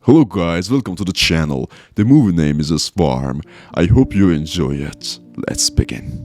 Hello guys, welcome to the channel. The movie name is A Swarm. I hope you enjoy it. Let's begin.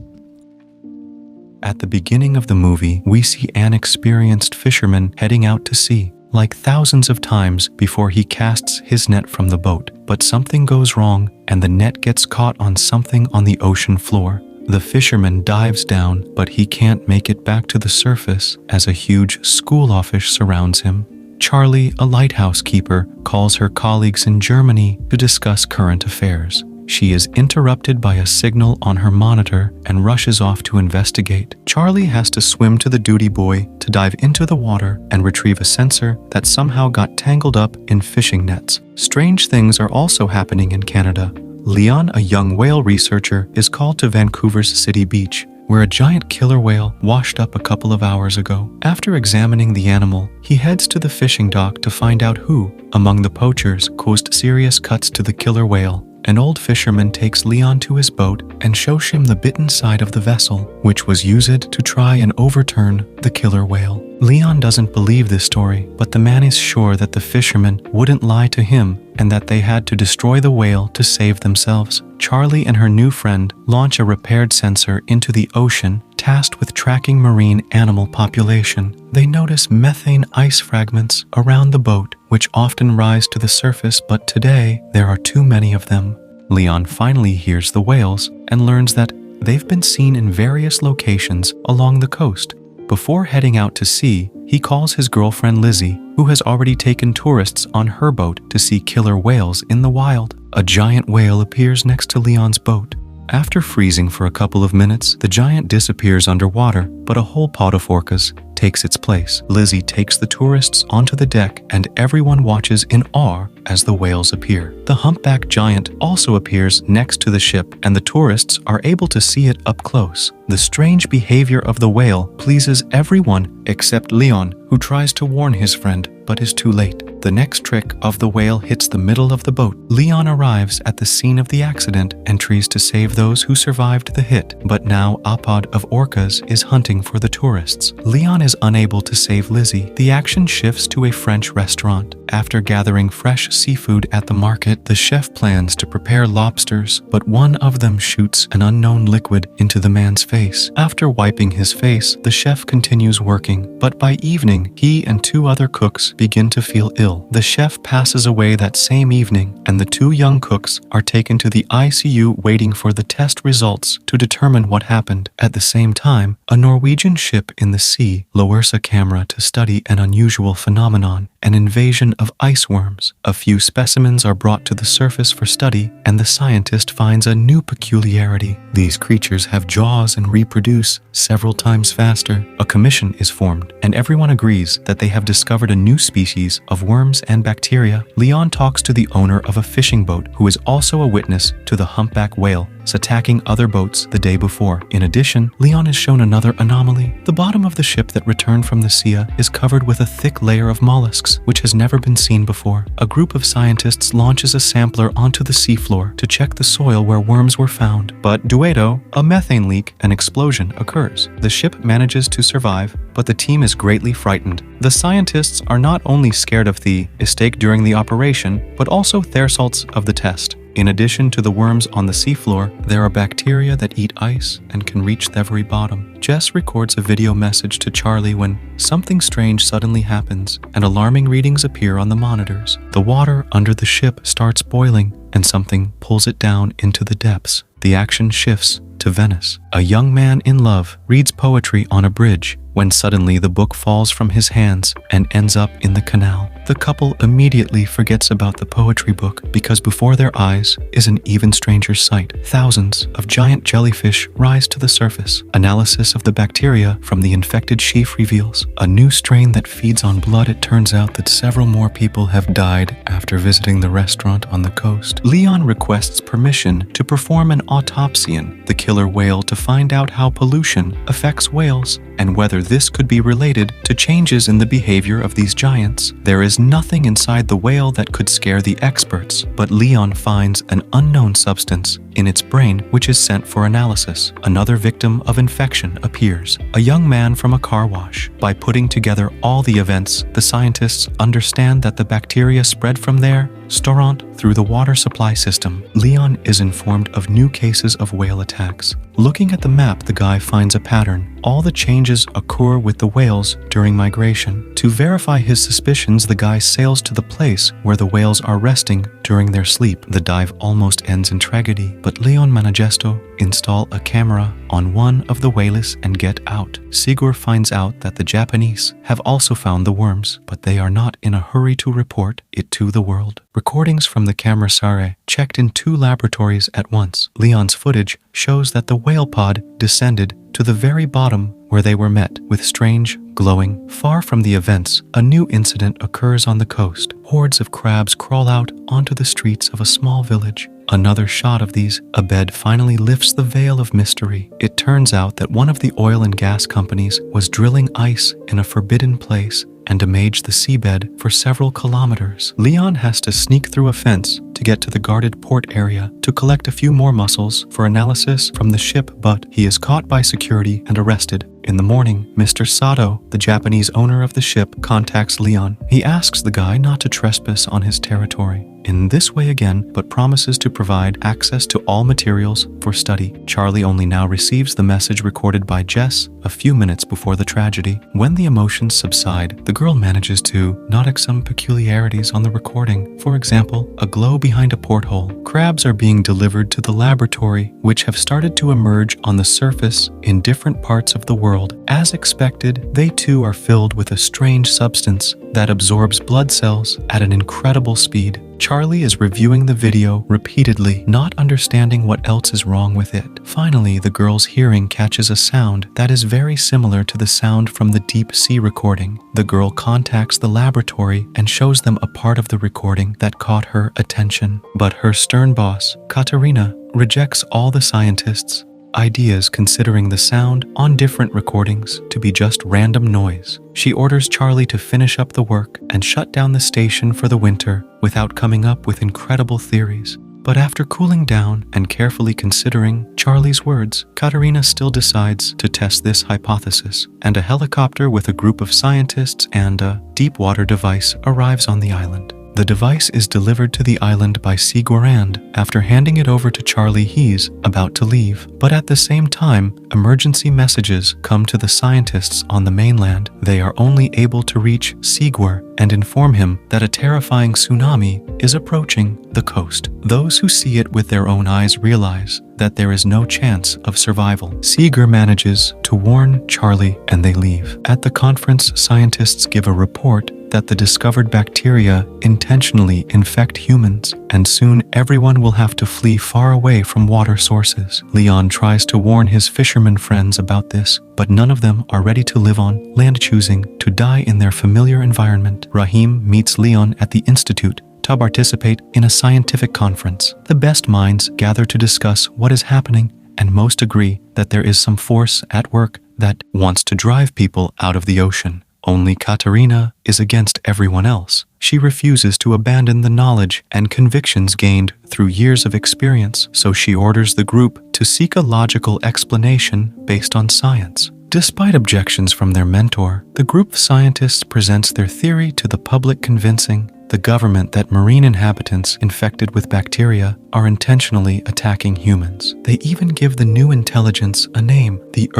At the beginning of the movie, we see an experienced fisherman heading out to sea, like thousands of times before he casts his net from the boat. But something goes wrong, and the net gets caught on something on the ocean floor. The fisherman dives down, but he can't make it back to the surface as a huge school office surrounds him. Charlie, a lighthouse keeper, calls her colleagues in Germany to discuss current affairs. She is interrupted by a signal on her monitor and rushes off to investigate. Charlie has to swim to the duty buoy to dive into the water and retrieve a sensor that somehow got tangled up in fishing nets. Strange things are also happening in Canada. Leon, a young whale researcher, is called to Vancouver's City Beach, where a giant killer whale washed up a couple of hours ago. After examining the animal, he heads to the fishing dock to find out who, among the poachers, caused serious cuts to the killer whale. An old fisherman takes Leon to his boat and shows him the bitten side of the vessel, which was used to try and overturn the killer whale. Leon doesn't believe this story, but the man is sure that the fisherman wouldn't lie to him and that they had to destroy the whale to save themselves. Charlie and her new friend launch a repaired sensor into the ocean, tasked with tracking marine animal population. They notice methane ice fragments around the boat, which often rise to the surface, but today there are too many of them. Leon finally hears the whales and learns that they've been seen in various locations along the coast. Before heading out to sea, he calls his girlfriend Lizzie, who has already taken tourists on her boat to see killer whales in the wild. A giant whale appears next to Leon's boat. After freezing for a couple of minutes, the giant disappears underwater, but a whole pod of orcas takes its place. Lizzie takes the tourists onto the deck, and everyone watches in awe as the whales appear. The humpback giant also appears next to the ship, and the tourists are able to see it up close. The strange behavior of the whale pleases everyone except Leon, who tries to warn his friend, but is too late. The next trick of the whale hits the middle of the boat. Leon arrives at the scene of the accident and tries to save those who survived the hit, but now a pod of orcas is hunting for the tourists. Leon is unable to save Lizzie. The action shifts to a French restaurant. After gathering fresh seafood at the market, the chef plans to prepare lobsters, but one of them shoots an unknown liquid into the man's face. After wiping his face, the chef continues working, but by evening, he and two other cooks begin to feel ill. The chef passes away that same evening, and the two young cooks are taken to the ICU waiting for the test results to determine what happened. At the same time, a Norwegian ship in the sea lowers a camera to study an unusual phenomenon, an invasion of ice worms. A few specimens are brought to the surface for study, and the scientist finds a new peculiarity. These creatures have jaws and reproduce several times faster. A commission is formed, and everyone agrees that they have discovered a new species of worms and bacteria. Leon talks to the owner of a fishing boat, who is also a witness to the humpback whale attacking other boats the day before. In addition, Leon is shown another anomaly. The bottom of the ship that returned from the sea is covered with a thick layer of mollusks, which has never been seen before. A group of scientists launches a sampler onto the seafloor to check the soil where worms were found. But dueto, a methane leak, an explosion occurs. The ship manages to survive, but the team is greatly frightened. The scientists are not only scared of the mistake during the operation, but also their results of the test. In addition to the worms on the seafloor, there are bacteria that eat ice and can reach the very bottom. Jess records a video message to Charlie when something strange suddenly happens and alarming readings appear on the monitors. The water under the ship starts boiling and something pulls it down into the depths. The action shifts to Venice. A young man in love reads poetry on a bridge when suddenly the book falls from his hands and ends up in the canal. The couple immediately forgets about the poetry book because before their eyes is an even stranger sight. Thousands of giant jellyfish rise to the surface. Analysis of the bacteria from the infected sheaf reveals a new strain that feeds on blood. It turns out that several more people have died after visiting the restaurant on the coast. Leon requests permission to perform an autopsy on the killer whale to find out how pollution affects whales and whether this could be related to changes in the behavior of these giants. There is nothing inside the whale that could scare the experts, but Leon finds an unknown substance in its brain, which is sent for analysis. Another victim of infection appears, a young man from a car wash. By putting together all the events, the scientists understand that the bacteria spread from there, Storant, through the water supply system. Leon is informed of new cases of whale attacks. Looking at the map, the guy finds a pattern. All the changes occur with the whales during migration. To verify his suspicions, the guy sails to the place where the whales are resting during their sleep. The dive almost ends in tragedy, but Leon manages to install a camera on one of the whales and get out. Sigur finds out that the Japanese have also found the worms, but they are not in a hurry to report it to the world. Recordings from the camera Sare checked in 2 laboratories at once. Leon's footage shows that the whale pod descended to the very bottom where they were met with strange glowing. Far from the events, a new incident occurs on the coast. Hordes of crabs crawl out onto the streets of a small village. Another shot of these, a bed finally lifts the veil of mystery. It turns out that one of the oil and gas companies was drilling ice in a forbidden place and damaged the seabed for several kilometers. Leon has to sneak through a fence to get to the guarded port area to collect a few more mussels for analysis from the ship, but he is caught by security and arrested. In the morning, Mr. Sato, the Japanese owner of the ship, contacts Leon. He asks the guy not to trespass on his territory in this way again, but promises to provide access to all materials for study. Charlie only now receives the message recorded by Jess a few minutes before the tragedy. When the emotions subside, the girl manages to notice some peculiarities on the recording. For example, a glow behind a porthole. Crabs are being delivered to the laboratory, which have started to emerge on the surface in different parts of the world. As expected, they too are filled with a strange substance that absorbs blood cells at an incredible speed. Charlie is reviewing the video repeatedly, not understanding what else is wrong with it. Finally, the girl's hearing catches a sound that is very similar to the sound from the deep sea recording. The girl contacts the laboratory and shows them a part of the recording that caught her attention. But her stern boss, Katerina, rejects all the scientists' ideas, considering the sound on different recordings to be just random noise. She orders Charlie to finish up the work and shut down the station for the winter without coming up with incredible theories. But after cooling down and carefully considering Charlie's words, Katerina still decides to test this hypothesis, and a helicopter with a group of scientists and a deep water device arrives on the island. The device is delivered to the island by Sigur, and after handing it over to Charlie, he's about to leave. But at the same time, emergency messages come to the scientists on the mainland. They are only able to reach Sigur and inform him that a terrifying tsunami is approaching the coast. Those who see it with their own eyes realize that there is no chance of survival. Sigur manages to warn Charlie and they leave. At the conference, scientists give a report that the discovered bacteria intentionally infect humans, and soon everyone will have to flee far away from water sources. Leon tries to warn his fishermen friends about this, but none of them are ready to live on land, choosing to die in their familiar environment. Rahim meets Leon at the institute to participate in a scientific conference. The best minds gather to discuss what is happening, and most agree that there is some force at work that wants to drive people out of the ocean. Only Katerina is against everyone else. She refuses to abandon the knowledge and convictions gained through years of experience, so she orders the group to seek a logical explanation based on science. Despite objections from their mentor, the group of scientists presents their theory to the public, convincing the government that marine inhabitants infected with bacteria are intentionally attacking humans. They even give the new intelligence a name, the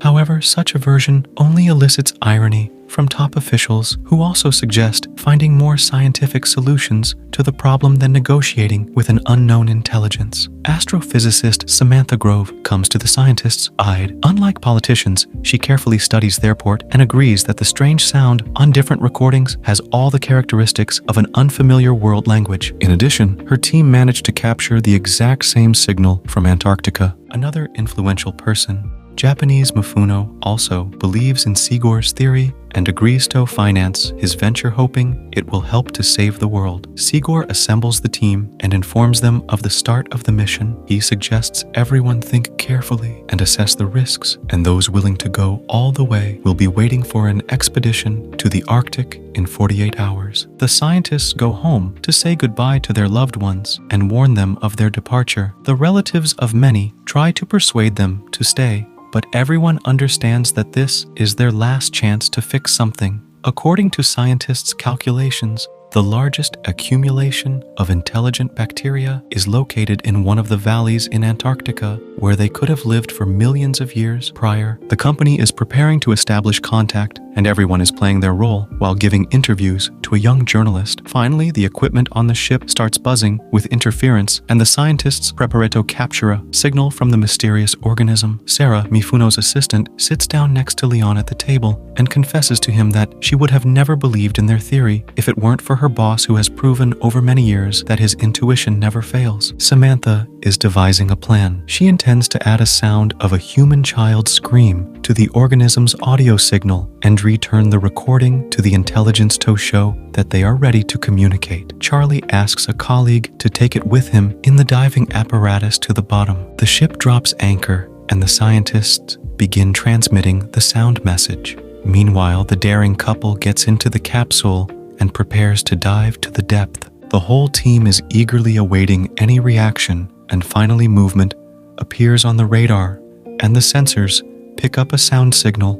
However, such a version only elicits irony from top officials who also suggest finding more scientific solutions to the problem than negotiating with an unknown intelligence. Astrophysicist Samantha Grove comes to the scientists' aid. Unlike politicians, she carefully studies their report and agrees that the strange sound on different recordings has all the characteristics of an unfamiliar world language. In addition, her team managed to capture the exact same signal from Antarctica. Another influential person, Japanese Mafuno, also believes in Sigur's theory and agrees to finance his venture, hoping it will help to save the world. Sigur assembles the team and informs them of the start of the mission. He suggests everyone think carefully and assess the risks, and those willing to go all the way will be waiting for an expedition to the Arctic in 48 hours. The scientists go home to say goodbye to their loved ones and warn them of their departure. The relatives of many try to persuade them to stay, but everyone understands that this is their last chance to fix something. According to scientists' calculations, the largest accumulation of intelligent bacteria is located in one of the valleys in Antarctica, where they could have lived for millions of years prior. The company is preparing to establish contact, and everyone is playing their role while giving interviews to a young journalist. Finally, the equipment on the ship starts buzzing with interference, and the scientists prepare to capture a signal from the mysterious organism. Sarah, Mifuno's assistant, sits down next to Leon at the table and confesses to him that she would have never believed in their theory if it weren't for her boss, who has proven over many years that his intuition never fails. Samantha is devising a plan. She intends to add a sound of a human child's scream to the organism's audio signal and return the recording to the intelligence to show that they are ready to communicate. Charlie asks a colleague to take it with him in the diving apparatus to the bottom. The ship drops anchor, and the scientists begin transmitting the sound message. Meanwhile, the daring couple gets into the capsule and prepares to dive to the depth. The whole team is eagerly awaiting any reaction, and finally movement appears on the radar, and the sensors pick up a sound signal.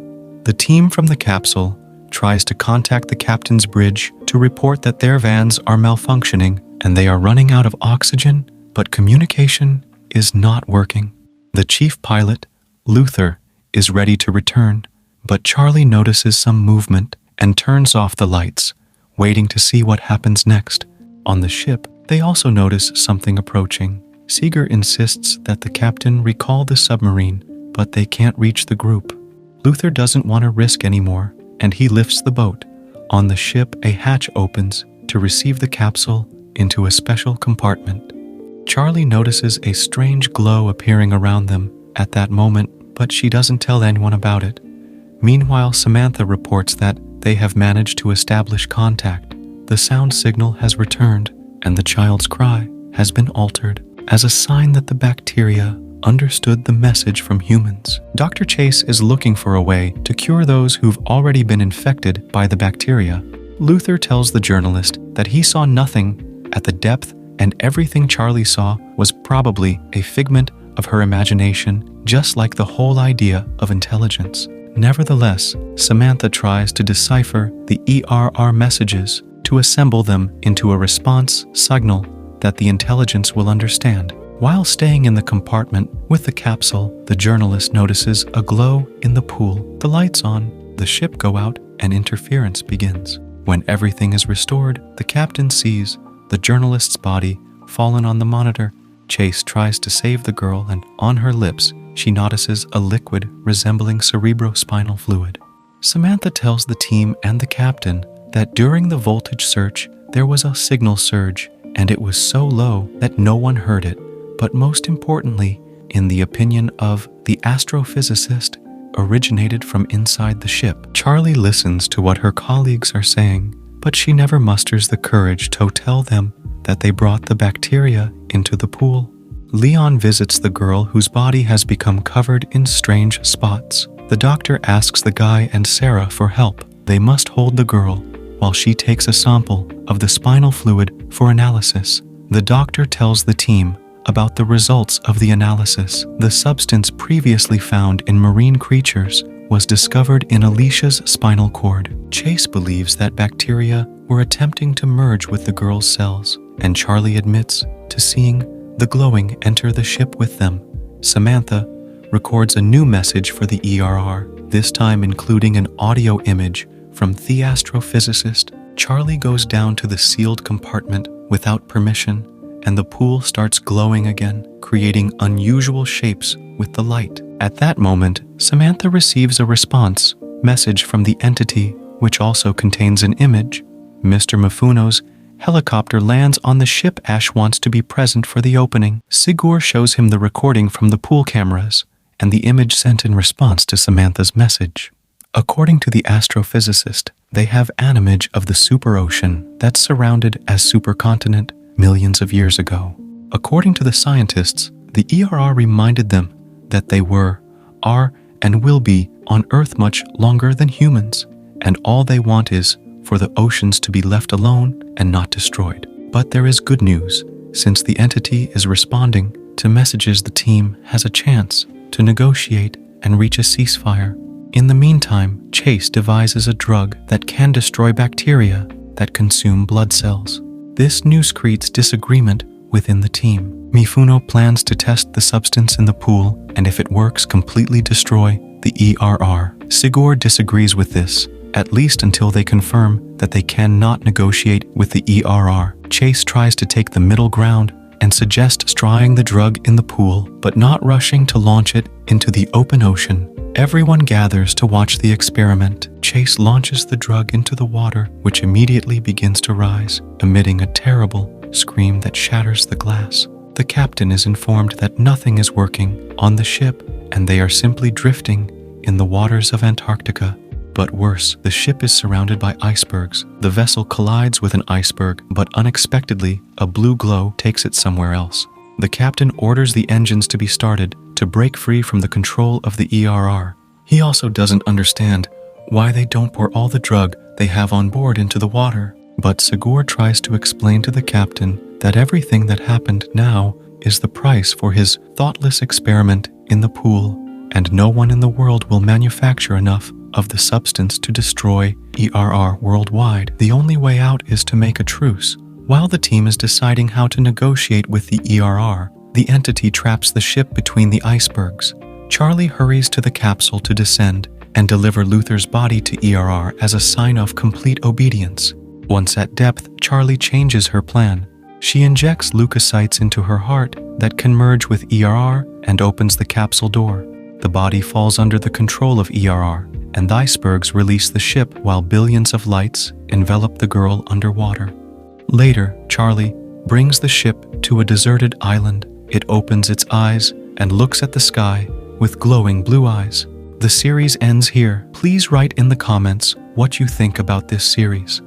The team from the capsule tries to contact the captain's bridge to report that their vans are malfunctioning and they are running out of oxygen, but communication is not working. The chief pilot, Luther, is ready to return, but Charlie notices some movement and turns off the lights, waiting to see what happens next. On the ship, they also notice something approaching. Sigur insists that the captain recall the submarine, but they can't reach the group. Luther doesn't want to risk anymore, and he lifts the boat. On the ship, a hatch opens to receive the capsule into a special compartment. Charlie notices a strange glow appearing around them at that moment, but she doesn't tell anyone about it. Meanwhile, Samantha reports that they have managed to establish contact. The sound signal has returned, and the child's cry has been altered as a sign that the bacteria understood the message from humans. Dr. Chase is looking for a way to cure those who've already been infected by the bacteria. Luther tells the journalist that he saw nothing at the depth, and everything Charlie saw was probably a figment of her imagination, just like the whole idea of intelligence. Nevertheless, Samantha tries to decipher the ERR messages to assemble them into a response signal that the intelligence will understand. While staying in the compartment with the capsule, the journalist notices a glow in the pool. The lights on, the ship go out, and interference begins. When everything is restored, the captain sees the journalist's body fallen on the monitor. Chase tries to save the girl, and on her lips, she notices a liquid resembling cerebrospinal fluid. Samantha tells the team and the captain that during the voltage search, there was a signal surge, and it was so low that no one heard it. But most importantly, in the opinion of the astrophysicist, originated from inside the ship. Charlie listens to what her colleagues are saying, but she never musters the courage to tell them that they brought the bacteria into the pool. Leon visits the girl whose body has become covered in strange spots. The doctor asks the guy and Sarah for help. They must hold the girl while she takes a sample of the spinal fluid for analysis. The doctor tells the team about the results of the analysis. The substance previously found in marine creatures was discovered in Alicia's spinal cord. Chase believes that bacteria were attempting to merge with the girl's cells, and Charlie admits to seeing the glowing enter the ship with them. Samantha records a new message for the ERR, this time including an audio image from the astrophysicist. Charlie goes down to the sealed compartment without permission, and the pool starts glowing again, creating unusual shapes with the light. At that moment, Samantha receives a response message from the entity, which also contains an image. Mr. Mifuno's helicopter lands on the ship. Ash wants to be present for the opening. Sigur shows him the recording from the pool cameras and the image sent in response to Samantha's message. According to the astrophysicist, they have an image of the superocean that surrounded as supercontinent millions of years ago. According to the scientists, the ERR reminded them that they were, are, and will be on Earth much longer than humans, and all they want is for the oceans to be left alone and not destroyed. But there is good news, since the entity is responding to messages. The team has a chance to negotiate and reach a ceasefire. In the meantime, Chase devises a drug that can destroy bacteria that consume blood cells. This news creates disagreement within the team. Mifuno plans to test the substance in the pool, and if it works, completely destroy the ERR. Sigur disagrees with this, at least until they confirm that they cannot negotiate with the ERR. Chase tries to take the middle ground and suggests trying the drug in the pool, but not rushing to launch it into the open ocean. Everyone gathers to watch the experiment. Chase launches the drug into the water, which immediately begins to rise, emitting a terrible scream that shatters the glass. The captain is informed that nothing is working on the ship, and they are simply drifting in the waters of Antarctica. But worse, the ship is surrounded by icebergs. The vessel collides with an iceberg, but unexpectedly, a blue glow takes it somewhere else. The captain orders the engines to be started to break free from the control of the ERR. He also doesn't understand why they don't pour all the drug they have on board into the water. But Sigur tries to explain to the captain that everything that happened now is the price for his thoughtless experiment in the pool, and no one in the world will manufacture enough of the substance to destroy ERR worldwide. The only way out is to make a truce. While the team is deciding how to negotiate with the ERR, the entity traps the ship between the icebergs. Charlie hurries to the capsule to descend and deliver Luther's body to ERR as a sign of complete obedience. Once at depth, Charlie changes her plan. She injects leukocytes into her heart that can merge with ERR and opens the capsule door. The body falls under the control of ERR, and the icebergs release the ship while billions of lights envelop the girl underwater. Later, Charlie brings the ship to a deserted island. It opens its eyes and looks at the sky with glowing blue eyes. The series ends here. Please write in the comments what you think about this series.